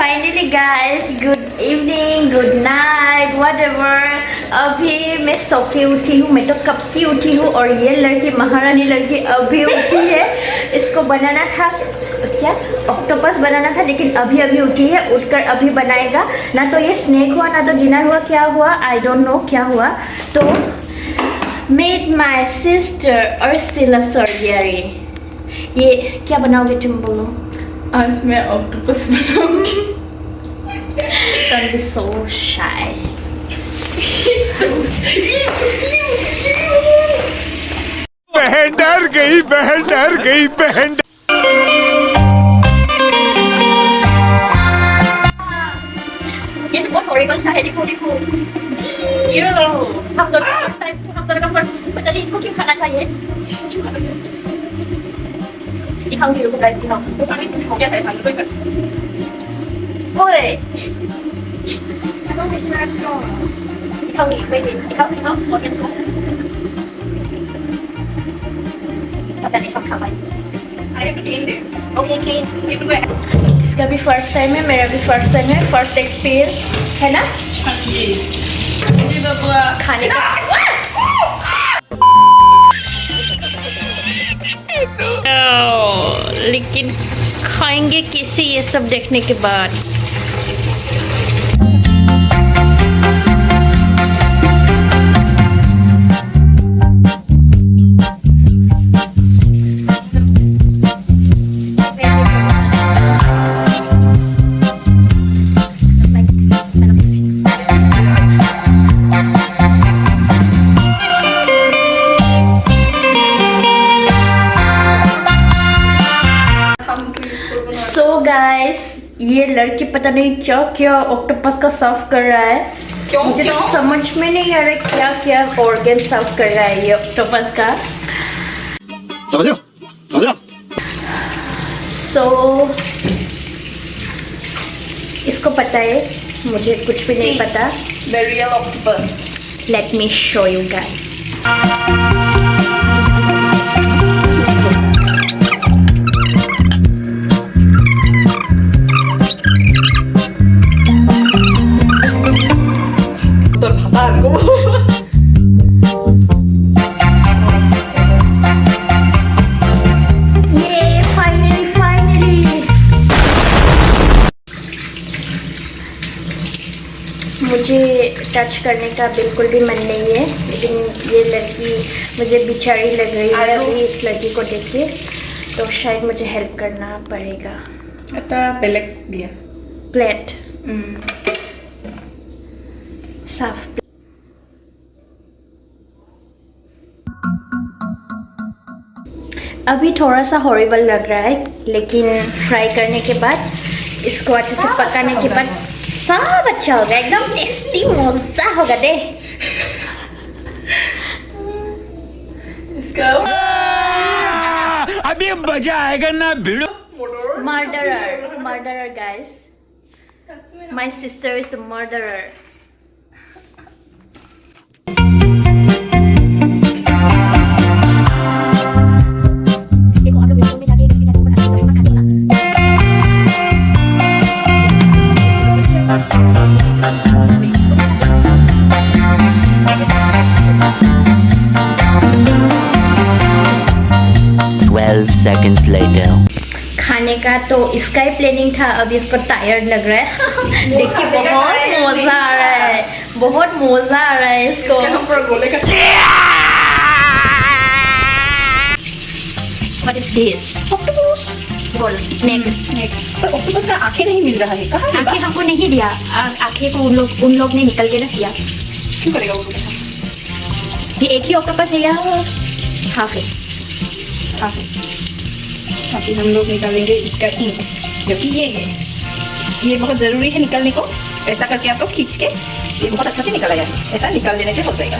Finally guys good evening good night whatever. अभी मैं सो के उठी हूँ, मैं तो कब की उठी हूँ और ये लड़की महारानी लड़की अभी उठी है। इसको बनाना था क्या ऑक्टोपस बनाना था, लेकिन अभी अभी उठी है, उठकर अभी बनाएगा। ना तो ये स्नैक हुआ ना तो डिनर हुआ, क्या हुआ आई डोंट नो क्या हुआ। तो मेड माई सिस्टर और सिला सर्जरी। ये क्या बनाओगे तुम बोलो? आज मैं ऑक्टोपस बनाऊंगी। Don't be so shy. बहन डर गई, बहन डर गई, बहन। ये तो बहुत हॉरिबल सा है, देखो देखो। ये हम दोनों का फर्स्ट टाइम, हम दोनों का फर्स्ट, पता नहीं इसको क्यों खाना चाहिए। दिखाऊंगी रुको गाइस, दिखाऊं। तो पानी हो गया था खाने को। ओए दिखाऊंगी, वेट दिखाओ दिखाओ और क्या सुनो। पता नहीं कब खा पाएंगे। I have to clean this. Okay clean. It will. इसका भी फर्स्ट टाइम है, मेरा भी फर्स्ट टाइम है, फर्स्ट एक्सपीरियंस है ना हाँ जी। जी बाबा। खाने का। लेकिन खाएंगे कैसे ये सब देखने के बाद? सो गाइस ये लड़की पता नहीं क्या क्या ऑक्टोपस का सर्व कर रहा है। क्यों मुझे तो क्यों? समझ में नहीं आ रहा क्या क्या ऑर्गन सर्व कर रहा है ये ऑक्टोपस का। समझ रहे हो? समझ रहे हो? तो इसको पता है, मुझे कुछ भी नहीं पता। The real octopus. Let me show you guys. तो भापा को। ये फाइनली मुझे टच करने का बिल्कुल भी मन नहीं है, लेकिन ये लड़की मुझे बेचारी लग रही है अभी इस लड़की को देख के, तो शायद मुझे हेल्प करना पड़ेगा। এটা বেলেগ দিয়া। प्लेट साफ। अभी थोड़ा सा हॉरिबल लग रहा है, लेकिन फ्राई करने के बाद, इसको अच्छे से पकाने के बाद सब अच्छा होगा, एकदम टेस्टी मजा होगा दे। इसका अभी मजा आएगा ना भिड़ो। Murderer guys, my sister is the murderer. देखो आप लोग रेस्टोरेंट में जाके कभी जाके ऊपर आके मत खाना। 12 seconds later. खाने का तो इसका ही प्लानिंग था, अभी इसको टायर्ड लग रहा है। देखिए बहुत मजा आ रहा है, बहुत मजा आ रहा है इसको। पूरा गोले का। What is this? Octopus. बोल नेक। पर ऑक्टोपस का आंखें नहीं मिल रहा है, कहाँ है? आंखें हमको नहीं दिया, आंखें को उन लोग ने निकल के ना दिया। क्यों करेगा वो लोग? ये एक ही ऑक्टोपस है या हाफ है? हाँ। अभी हम लोग निकालेंगे इसका इंक, जो कि ये है। ये बहुत ज़रूरी है निकालने को। ऐसा करके आप लोग खींच के ये बहुत अच्छा से निकल आया है। ऐसा निकाल देने से हो जाएगा।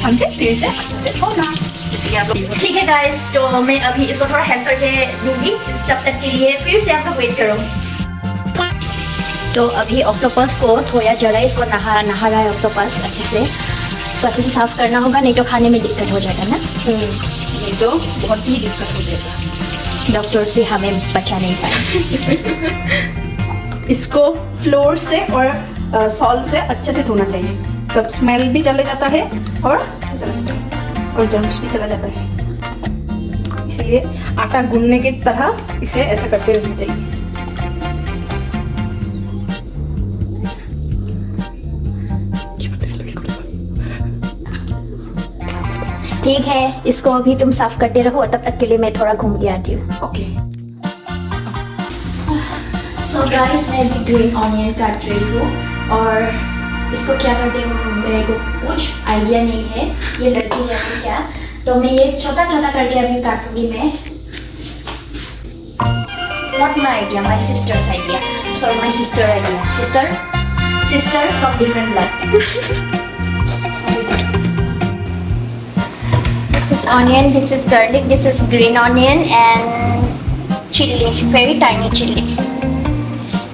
हमसे फिर से अच्छे से होगा। इसलिए आप लोग ठीक है गाइस, तो मैं अभी इसको थोड़ा हेल्प करके दूंगी, तब तक के लिए फिर से आप लोग वेट करो। तो अभी ऑक्टोपस को धोया जा रहा है, इसको नहा रहा है ऑक्टोपस अच्छे से। तो अच्छे से साफ करना होगा, नहीं तो खाने में दिक्कत हो जाएगा ना। नहीं तो बहुत ही दिक्कत हो जाएगा। डॉक्टर्स भी हमें बचा नहीं पाए। इसको फ्लोर से और सॉल्ट से अच्छे से धोना चाहिए, तब स्मेल भी चले जाता है और जर्म्स भी चला जाता है। इसलिए आटा गूंदने की तरह इसे ऐसा करके रखना चाहिए। ठीक है, इसको अभी तुम साफ करते रहो, तब तक के लिए मैं थोड़ा घूम के आती हूँ। ओके। सो गाइस, मैं अभी ग्रीन ऑनियन काट रही हूँ और इसको क्या करते हैं मेरे को कुछ आइडिया नहीं है, ये लड़की जाने क्या। तो मैं ये छोटा छोटा करके अभी काटूंगी मैं। Not my idea, my sister's idea. Sorry, my sister idea. Sister from different blood. This is onion, this is garlic, this is green onion and chili, very tiny chili.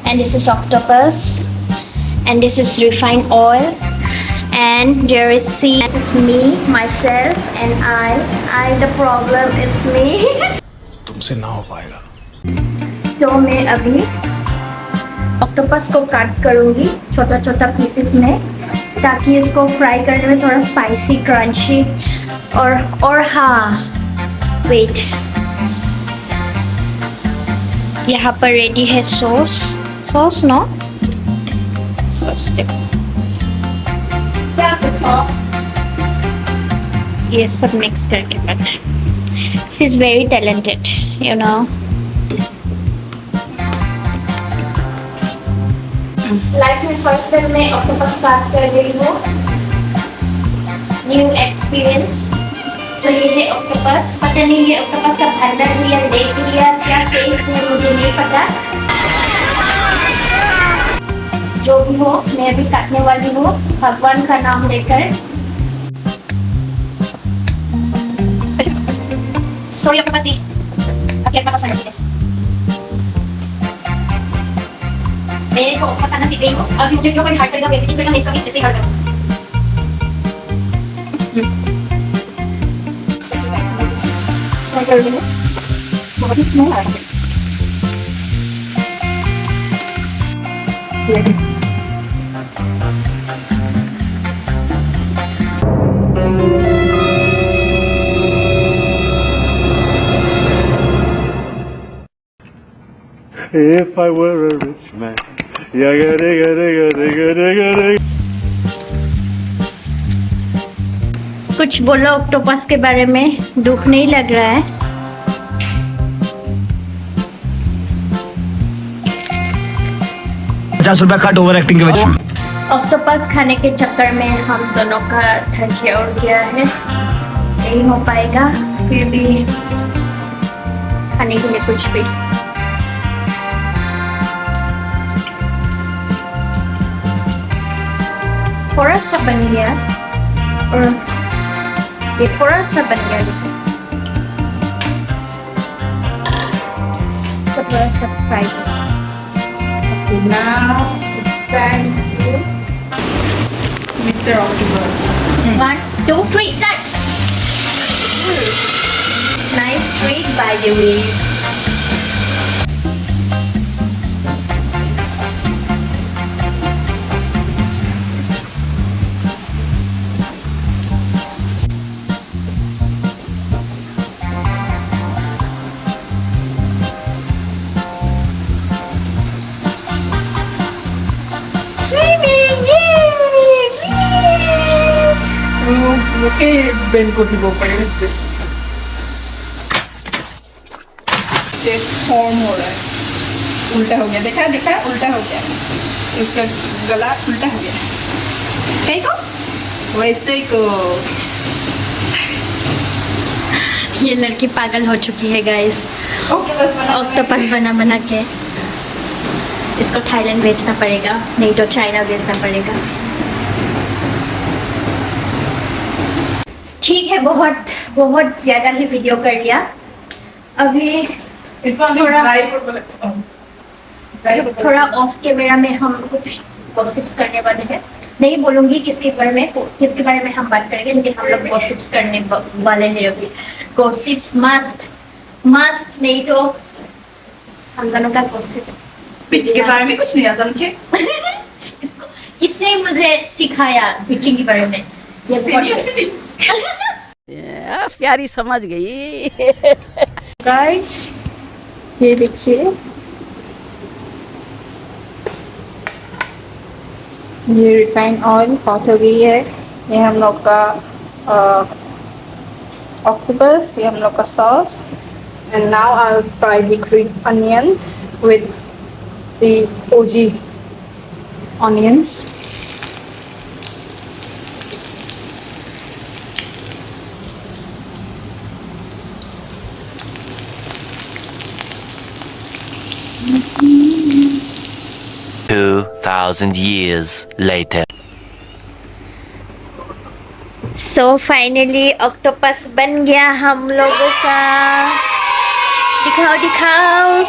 And this is octopus, and this is refined oil, and there is seed. This is me, myself, and I the problem is me. तुमसे ना हो पाएगा। तो मैं अभी octopus को काट करूंगी छोटा छोटा पीसेस में, ताकि इसको फ्राई करने में थोड़ा स्पाइसी क्रंची और हाँ वेट, यहाँ पर रेडी है सॉस नो सॉस ये सब मिक्स करके करना है। She is very talented, you know. Life में फर्स्ट टाइम मैं ऑक्टोपस काट कर रही हूँ, न्यू एक्सपीरियंस। तो ये है ऑक्टोपस, पता नहीं ये ऑक्टोपस का भंडार लिया, देख लिया, क्या टेस्ट है मुझे नहीं पता। जो भी हो, मैं अभी काटने वाली हूँ भगवान का नाम लेकर। सॉरी ऑक्टोपस दी, आपके पास आना चाहिए। मेरे को ऑक्टोपस आना सीख गई हूँ, अब मुझे जो कोई हार्ट करेगा मैं भी इसका भी ऐसे हार्ट करूँ। बहुत ही स्मेल आ रहा है। If I were a rich man, कुछ बोलो ऑक्टोपस के बारे में, दुख नहीं लग रहा है? ₹50 कट ओवर एक्टिंग के वजह। ऑक्टोपस खाने के चक्कर में हम दोनों का धैर्य उड़ गया है, नहीं हो पाएगा, फिर भी खाने के लिए कुछ भी। थोड़ा सा बन गया और ये थोड़ा सा बन गया, तो थोड़ा सा fry. Now it's time to Mr. Octopus. 1, 2, 3, start! Nice treat, by the way. Swimming! Yay! Okay, Ben को भिगो पड़ेगा से फॉर्म हो रहा है, उल्टा हो गया, देखा उल्टा हो गया, उसका गला उल्टा हो गया। कहीं को वैसे ही को ये लड़की पागल हो चुकी है गाइस, ऑक्टोपस बना के। इसको थाईलैंड बेचना पड़ेगा, नहीं तो चाइना बेचना पड़ेगा। ठीक है, बहुत ज़्यादा ही वीडियो कर लिया। अभी थोड़ा ऑफ कैमरा में हम कुछ गॉसिप्स करने वाले हैं। नहीं बोलूँगी किसके बारे में हम बात करेंगे, लेकिन हम लोग गॉसिप्स करने वाले हैं अभी। गॉसिप्स मस्ट नहीं तो हम दोनों का गॉसिप्स पिची के बारे में कुछ नहीं आता मुझे। इसको इसने मुझे सिखाया पिचिंग के बारे में। ये बहुत प्यारी समझ गई। गाइस ये देखिए, ये रिफाइंड ऑयल हॉट हो गई है। ये हम लोग का ऑक्टोपस, ये हम लोग का sauce. And now I will fry the green onions with the OG onions. Two 2,000 years later. So finally octopus बन गया हम लोगों का। दिखाओ दिखाओ।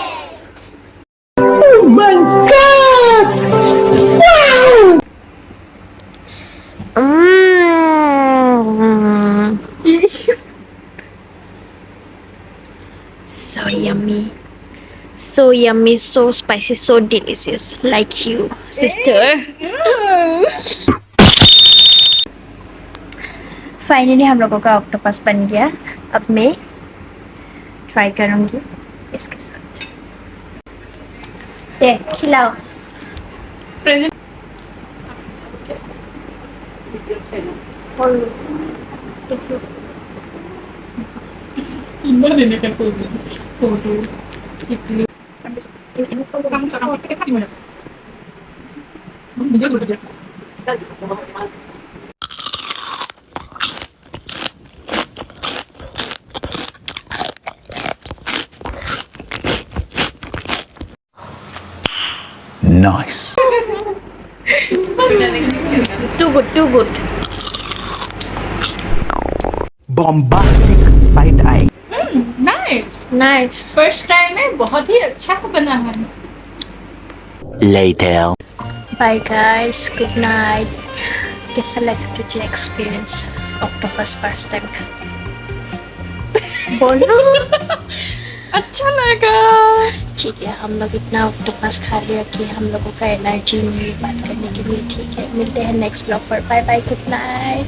So yummy. So yummy, so spicy, so delicious. Like you, sister. Finally हम लोगों का ऑक्टोपस बन गया। अब मैं ट्राई करूंगी इसके साथ। देख खिलाओ। और देखो। Nice. Too good, too good. Bombastic side eye. Nice, Nice. First time में बहुत ही अच्छा बना है। Later. Bye guys. Good night. कैसा लगा तुझे एक्सपीरियंस ऑक्टोपस फर्स्ट टाइम का? बोलो। अच्छा लगा। ठीक है, हम लोग इतना ऑक्टोपस खा लिया कि हम लोगों का एनर्जी नहीं है बात करने के लिए। ठीक है, मिलते हैं नेक्स्ट ब्लॉग पर। Bye bye, good night.